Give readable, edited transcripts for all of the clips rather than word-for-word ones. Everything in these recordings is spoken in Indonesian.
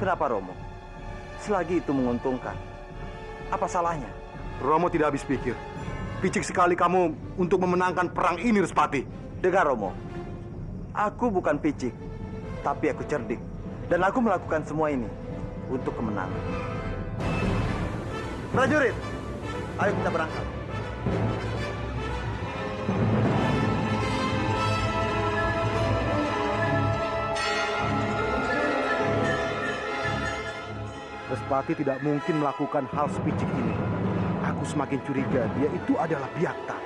Kenapa Romo? Selagi itu menguntungkan, apa salahnya? Romo tidak habis pikir. Picik sekali kamu untuk memenangkan perang ini, Respati. Dengar Romo, aku bukan picik, tapi aku cerdik. Dan aku melakukan semua ini untuk kemenangan. Prajurit, ayo kita berangkat. Respati tidak mungkin melakukan hal sepicik ini. Aku semakin curiga dia itu adalah Biakta.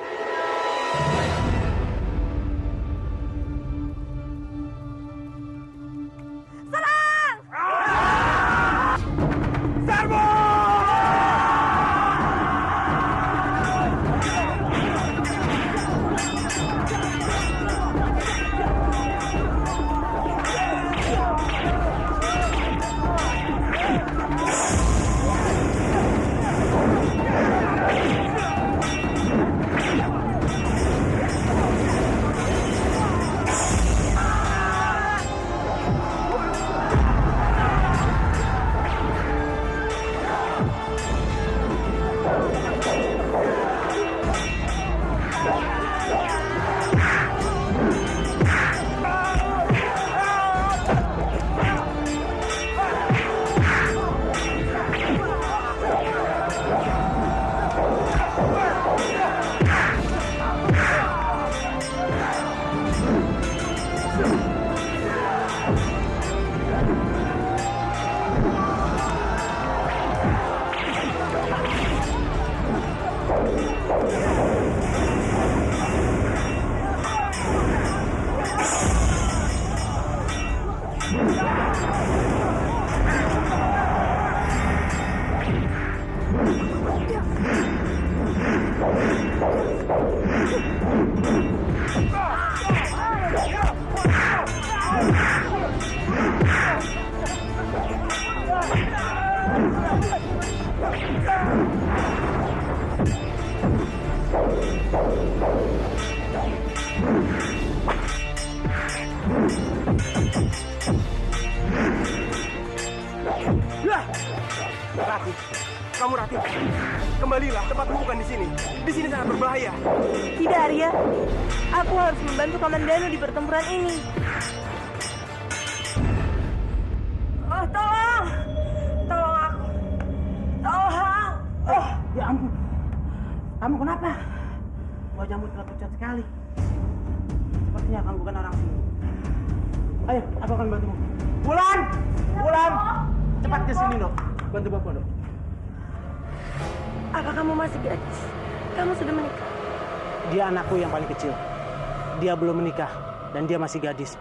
Rati, kamu Rati, kembalilah, tempatmu bukan di sini. Di sini sangat berbahaya. Tidak, Arya. Aku harus membantu Kamandanu di pertempuran ini. Oh, tolong! Tolong aku! Tolong! Oh, ya ampun. Kamu kenapa? Wajahmu terlihat pucat sekali. Sepertinya kamu bukan orang sini. Ayo, aku akan bantumu. Wulan! Wulan! Cepat ke sini, Dok. Bantu Bapak, Dok. Apa kamu masih gadis? Kamu sudah menikah? Dia anakku yang paling kecil. Dia belum menikah dan dia masih gadis.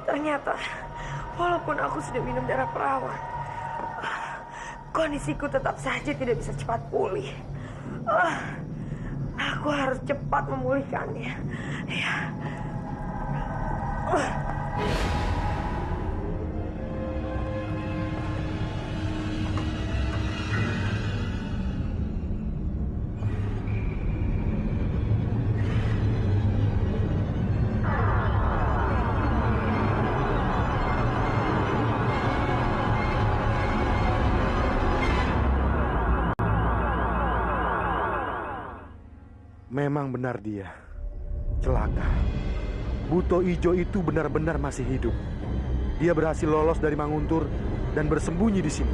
Ternyata, walaupun aku sudah minum darah perawan, kondisiku tetap saja tidak bisa cepat pulih. Aku harus cepat memulihkannya. Ya. Memang benar dia. Celaka. Buto Ijo itu benar-benar masih hidup. Dia berhasil lolos dari Manguntur dan bersembunyi di sini.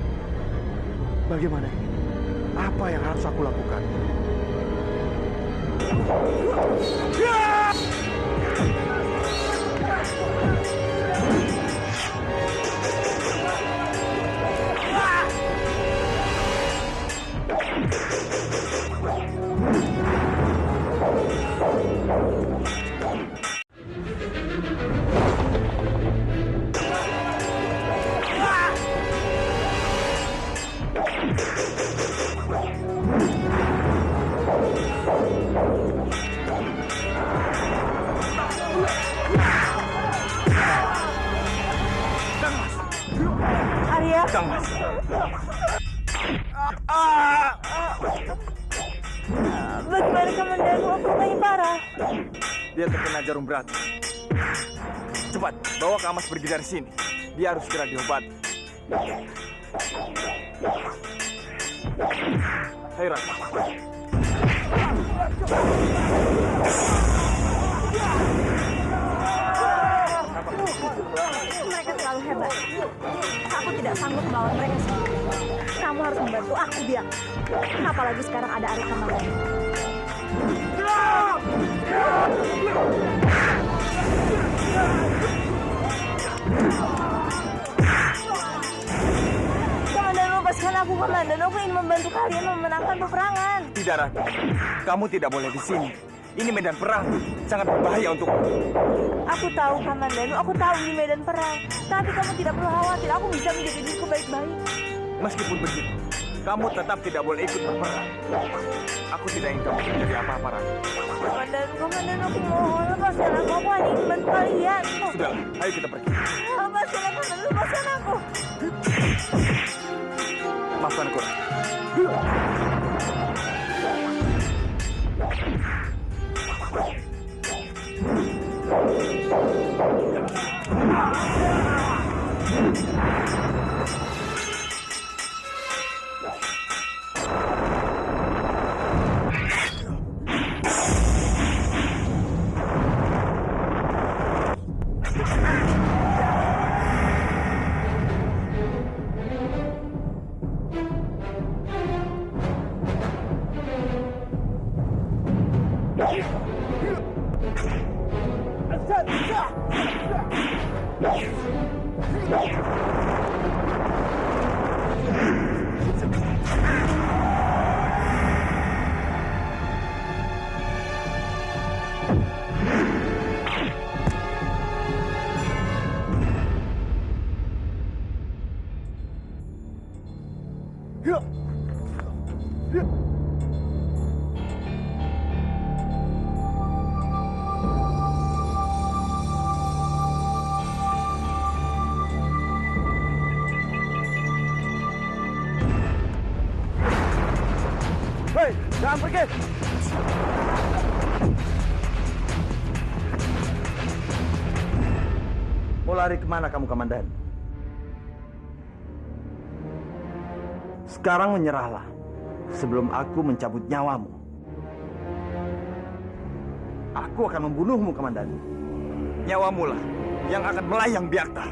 Bagaimana ini? Apa yang harus aku lakukan? Arya. Kang Mas. Bagaimana Kamandanu? Aku lukanya parah. Dia terkena jarum berat. Cepat, bawa Kang Mas pergi dari sini. Dia harus segera diobati. Hei, Raka. Mereka terlalu hebat. Aku tidak sanggup melawan mereka sendiri. Kamu harus membantu aku, Biak. Apalagi sekarang ada Arya Kamandanu. Kamandanu, lepaskan aku, Kamandanu. Aku ingin membantu kalian memenangkan peperangan. Tidak, Raka. Kamu tidak boleh di sini. Ini medan perang. Sangat berbahaya untuk... Aku tahu, Kamandanu. Aku tahu ini medan perang. Tapi kamu tidak perlu khawatir. Aku bisa menjaga diriku baik-baik. Meskipun begitu, kamu tetap tidak boleh ikut berperang. Aku tidak ingin kamu menjadi apa-apa, Raka. Kamandanu, aku mohon. Lepaskan aku. Aku hanya ingin membantu kalian. Sudahlah, ayo kita pergi. Lepaskan aku, Kamandanu. Lepaskan aku. Maafkan aku, Raka. Hei, jangan pergi! Mau lari kemana kamu, Kamandan? Sekarang menyerahlah sebelum aku mencabut nyawamu. Aku akan membunuhmu, Kamandan. Nyawamu lah yang akan melayang Biakta.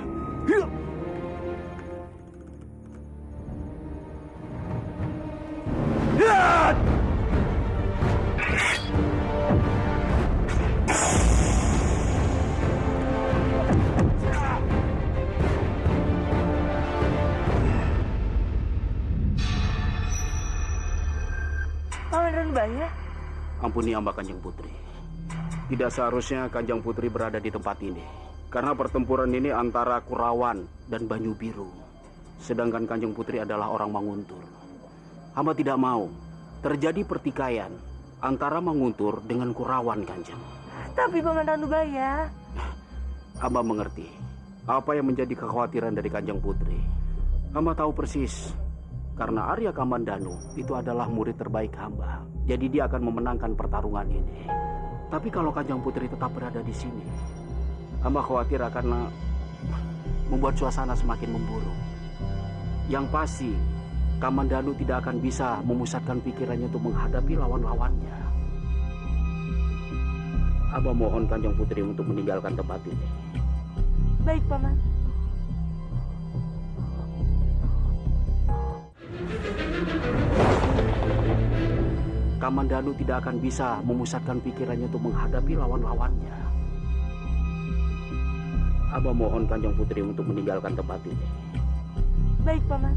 Paman Ranubaya? Ampuni hamba Kanjeng Putri. Tidak seharusnya Kanjeng Putri berada di tempat ini. Karena pertempuran ini antara Kurawan dan Banyu Biru. Sedangkan Kanjeng Putri adalah orang Manguntur. Hamba tidak mau terjadi pertikaian antara Manguntur dengan Kurawan, Kanjeng. Tapi Paman Ranubaya... Hamba mengerti apa yang menjadi kekhawatiran dari Kanjeng Putri. Hamba tahu persis. Karena Arya Kamandanu itu adalah murid terbaik hamba. Jadi dia akan memenangkan pertarungan ini. Tapi kalau Kanjeng Putri tetap berada di sini, hamba khawatir akan membuat suasana semakin memburuk. Yang pasti, Kamandanu tidak akan bisa memusatkan pikirannya untuk menghadapi lawan-lawannya. Aba mohon Kanjeng Putri untuk meninggalkan tempat ini. Baik, Paman. Kamandanu tidak akan bisa memusatkan pikirannya untuk menghadapi lawan-lawannya. Aba mohon Kanjeng Putri untuk meninggalkan tempat ini. Baik, Paman.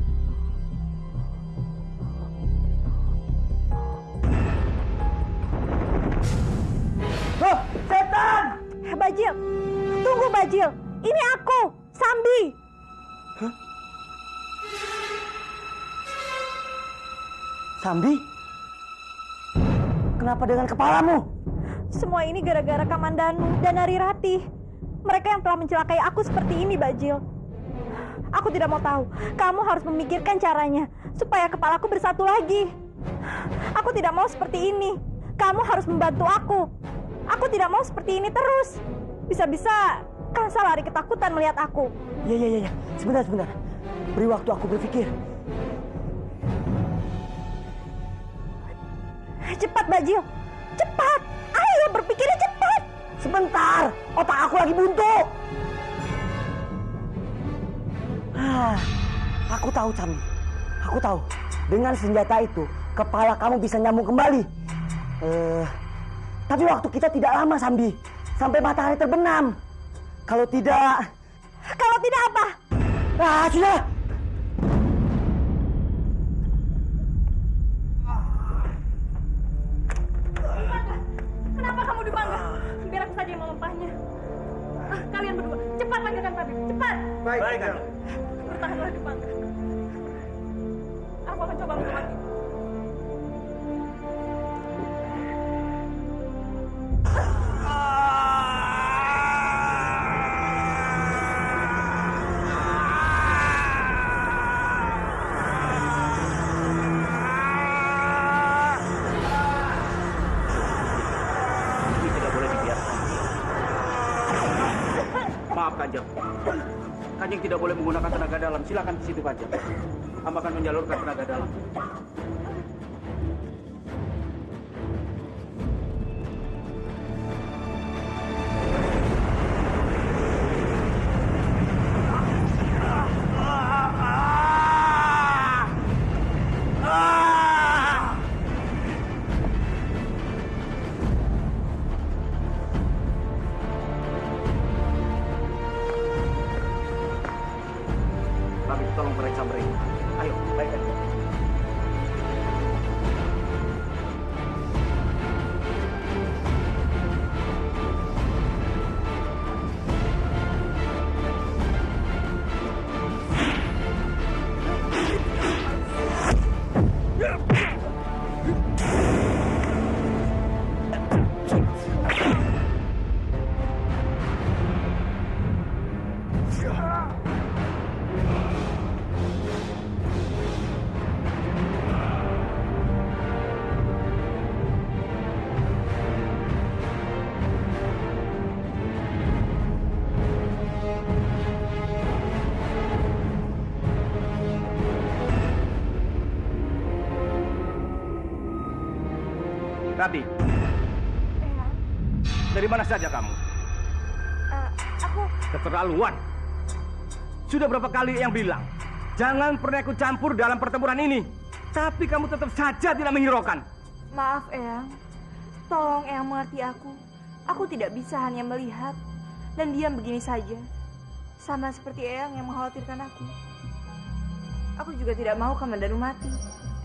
Loh, setan! Bajil, tunggu Bajil. Ini aku, Sambi. Sambi? Kenapa dengan kepalamu? Semua ini gara-gara Kamandanu dan Nari Ratih. Mereka yang telah mencelakai aku seperti ini, Bajil. Aku tidak mau tahu. Kamu harus memikirkan caranya supaya kepalaku bersatu lagi. Aku tidak mau seperti ini. Kamu harus membantu aku. Aku tidak mau seperti ini terus. Bisa-bisa Kansa lari ketakutan melihat aku. Ya. Sebentar. Beri waktu aku berpikir. Cepat, Bajil. Cepat. Ayo, berpikirnya cepat. Sebentar, otak aku lagi buntu. Aku tahu, Sambi. Aku tahu. Dengan senjata itu, kepala kamu bisa nyambung kembali. Tapi waktu kita tidak lama, Sambi. Sampai matahari terbenam. Kalau tidak apa? Sudah. Kenapa kamu dipanggang? Biar aku saja yang melempahnya. Kalian berdua, cepat panggilkan tabib. Cepat. Baik. Bertahanlah dipanggang. Aku akan coba mengobati. Kanjeng tidak boleh menggunakan tenaga dalam. Silakan di situ, Kanjeng. Hamba akan menyalurkan tenaga dalam. Tolong periksa mereka. Ayo, baik. Rati, dari mana saja kamu? Aku... Keterlaluan. Sudah berapa kali yang bilang, jangan pernah ikut campur dalam pertempuran ini. Tapi kamu tetap saja tidak menghiraukan. Maaf, Eyang. Tolong Eyang mengerti aku. Aku tidak bisa hanya melihat dan diam begini saja. Sama seperti Eyang yang mengkhawatirkan aku. Aku juga tidak mau Kamandanu mati.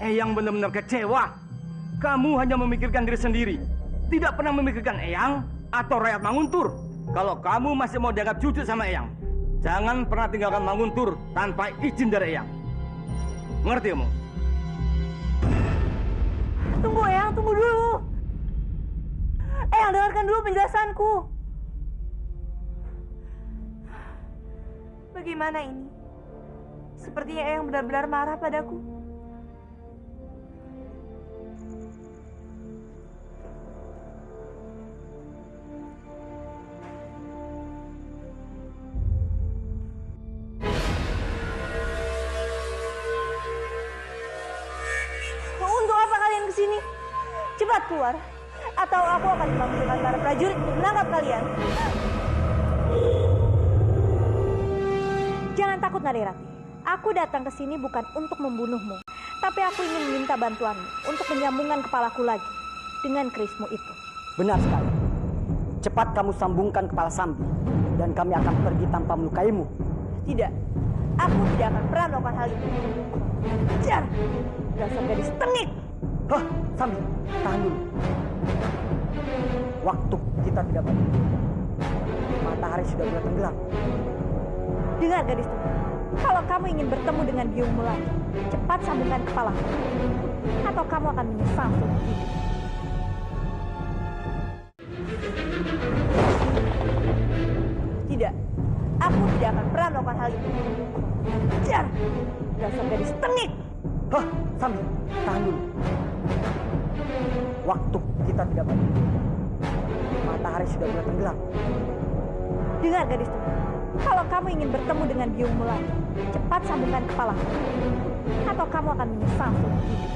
Eyang benar-benar kecewa. Kamu hanya memikirkan diri sendiri. Tidak pernah memikirkan Eyang atau rakyat Manguntur. Kalau kamu masih mau dianggap cucu sama Eyang, jangan pernah tinggalkan Manguntur tanpa izin dari Eyang. Mengerti kamu? Tunggu, Eyang. Tunggu dulu. Eyang, dengarkan dulu penjelasanku. Bagaimana ini? Sepertinya Eyang benar-benar marah padaku. Untuk apa kalian kesini? Cepat keluar. atau aku akan memanggilkan para prajurit untuk menangkap kalian. Jangan takut, Narirati. Aku datang ke sini bukan untuk membunuhmu, tapi aku ingin meminta bantuanmu untuk menyambungkan kepalaku lagi dengan kerismu itu. Benar sekali. Cepat kamu sambungkan kepala Sambi, dan kami akan pergi tanpa melukaimu. Tidak, aku tidak akan pernah melakukan hal itu. Jar, dasar gadis tengik. Hah, Sambi, tahan dulu. Waktu kita tidak banyak. Matahari sudah mulai tenggelam. Dengar gadis tengik, kalau kamu ingin bertemu dengan biungmu lagi, cepat sambungkan kepalamu, atau kamu akan menyesal seumur hidup. Tidak, aku tidak akan pernah melakukan hal itu. Jar, dasar gadis tengik. Hah, Sambi, tahan dulu. Waktu kita tidak banyak. Matahari sudah mulai tenggelam. Dengar gadis tengik, kalau kamu ingin bertemu dengan biungmu lagi, cepat sambungkan kepalamu, atau kamu akan menyesal seumur hidup.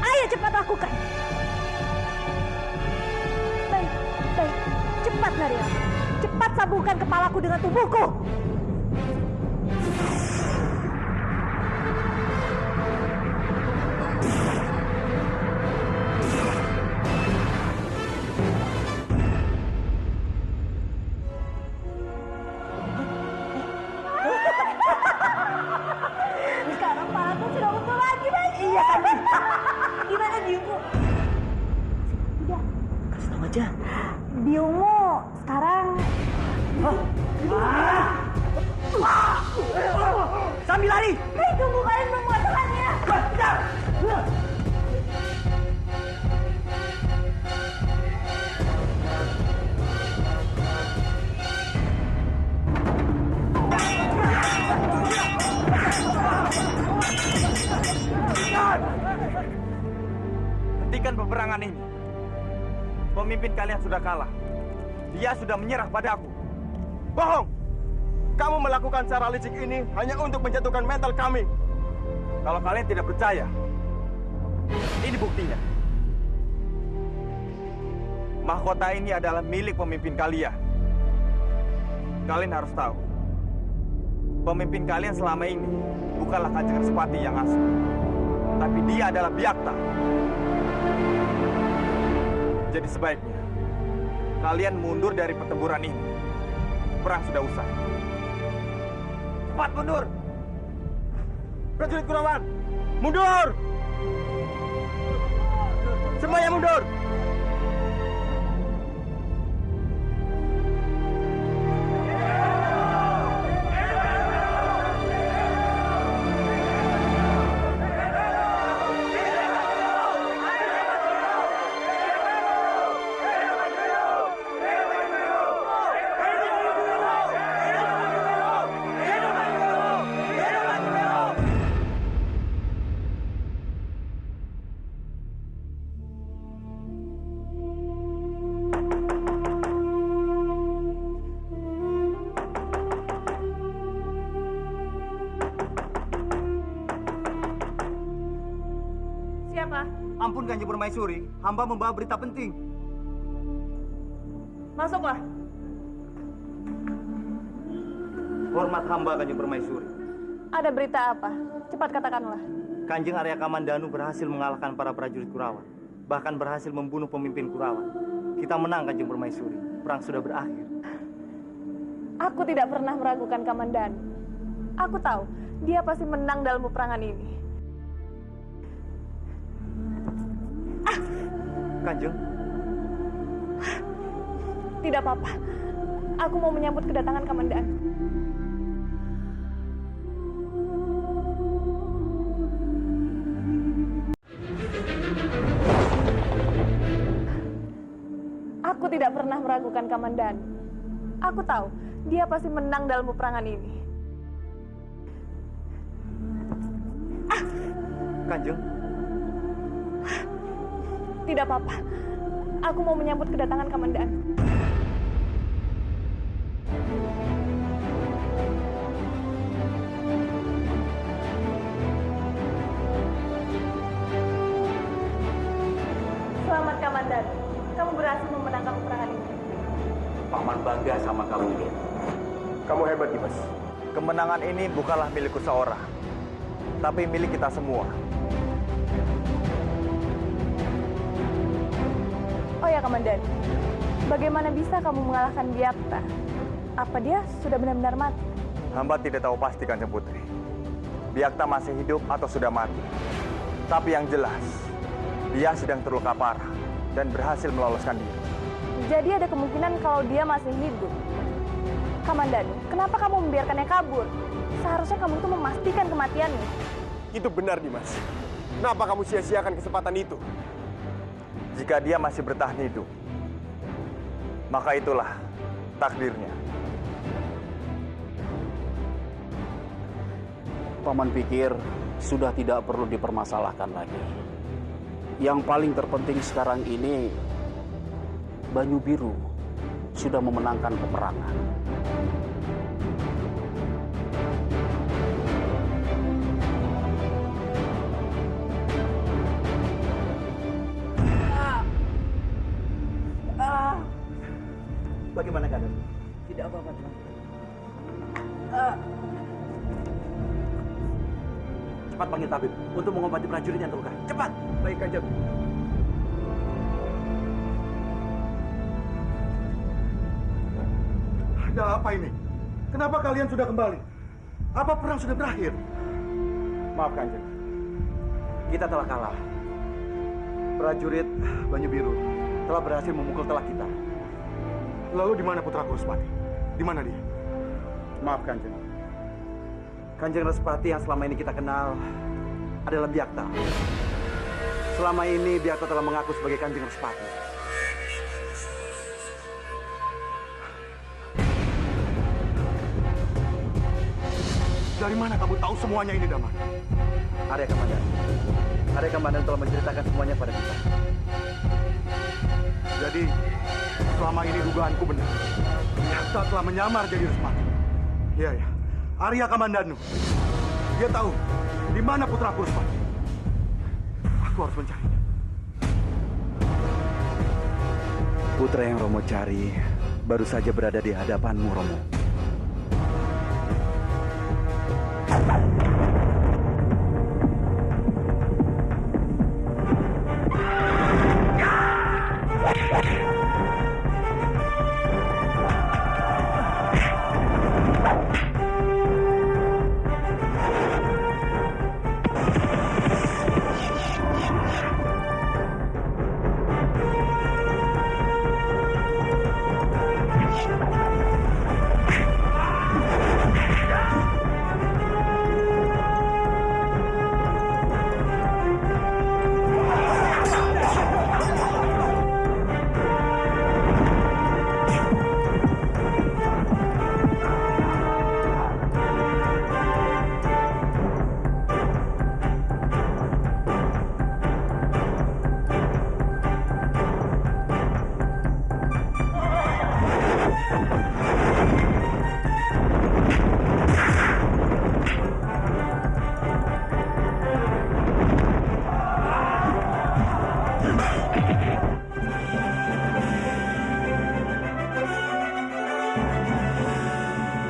Ayo cepat lakukan. Baik, baik. Cepat, Narirati. Cepat sambungkan kepalaku dengan tubuhku. Sekarang kepalaku sudah utuh lagi, Bang. Iya, gimana biungmu? Tidak. Kasih tahu aja. Biungmu sekarang... Sambi lari! Hei, tunggu, kalian belum mengatakannya. Hentikan peperangan ini. Pemimpin kalian sudah kalah. Dia sudah menyerah padaku. Bohong! Kamu melakukan cara licik ini hanya untuk menjatuhkan mental kami. Kalau kalian tidak percaya, ini buktinya. Mahkota ini adalah milik pemimpin kalian. Kalian harus tahu, pemimpin kalian selama ini bukanlah Kanjeng Respati yang asli, tapi dia adalah Biakta. Jadi sebaiknya kalian mundur dari pertempuran ini. Perang sudah usai. Cepat mundur! Prajurit Kurawan, mundur! Semuanya mundur! Siapa? Ampun Kanjeng Permaisuri, hamba membawa berita penting. Masuklah. Hormat hamba Kanjeng Permaisuri. Ada berita apa? Cepat katakanlah. Kanjeng Arya Kamandanu berhasil mengalahkan para prajurit Kurawan. Bahkan berhasil membunuh pemimpin Kurawan. Kita menang Kanjeng Permaisuri. Perang sudah berakhir. Aku tidak pernah meragukan Kamandanu. Aku tahu dia pasti menang dalam peperangan ini. Kanjeng, Tidak apa-apa. Aku mau menyambut kedatangan Kamandanu. Aku tidak pernah meragukan Kamandanu. Aku tahu dia pasti menang dalam peperangan ini. Kanjeng, Tidak apa-apa. Aku mau menyambut kedatangan Kamandanu. Kamandanu, kamu berhasil memenangkan peperangan ini. Paman bangga sama kamu, Gen. Kamu hebat, Dimas. Kemenangan ini bukanlah milikku seorang, tapi milik kita semua. Oh ya Kamandanu, bagaimana bisa kamu mengalahkan Biakta? Apa dia sudah benar-benar mati? Hamba tidak tahu pasti, Kanjeng Putri. Biakta masih hidup atau sudah mati. Tapi yang jelas, dia sedang terluka parah dan berhasil meloloskan diri. Jadi ada kemungkinan kalau dia masih hidup. Kamandanu, kenapa kamu membiarkannya kabur? Seharusnya kamu itu memastikan kematiannya. Itu benar, Dimas. Kenapa kamu sia-siakan kesempatan itu? Jika dia masih bertahan hidup, maka itulah takdirnya. Paman pikir sudah tidak perlu dipermasalahkan lagi. Yang paling terpenting sekarang ini, Banyu Biru sudah memenangkan peperangan. Bagaimana keadaan? Tidak apa-apa, Tuan. Cepat panggil tabib untuk mengobati prajurit yang terluka. Cepat! Baik, Kanjeng. Ada apa ini? Kenapa kalian sudah kembali? Apa perang sudah berakhir? Maaf Kanjeng, kita telah kalah. Prajurit Banyu Biru telah berhasil memukul telak kita. Lalu di mana putra Respati? Di mana dia? Maaf Kanjeng, Kanjeng Respati yang selama ini kita kenal adalah Biakta. Selama ini Biakta telah mengaku sebagai Kanjeng Respati. Dari mana kamu tahu semuanya ini, Damar? Arya Kamandanu. Arya Kamandanu telah menceritakan semuanya pada kita. Jadi, selama ini dugaanku benar. Biakta telah menyamar jadi Respati. Iya, ya. Arya Kamandanu. Dia tahu di mana putraku Respati. Aku harus mencarinya. Putra yang Romo cari baru saja berada di hadapanmu, Romo.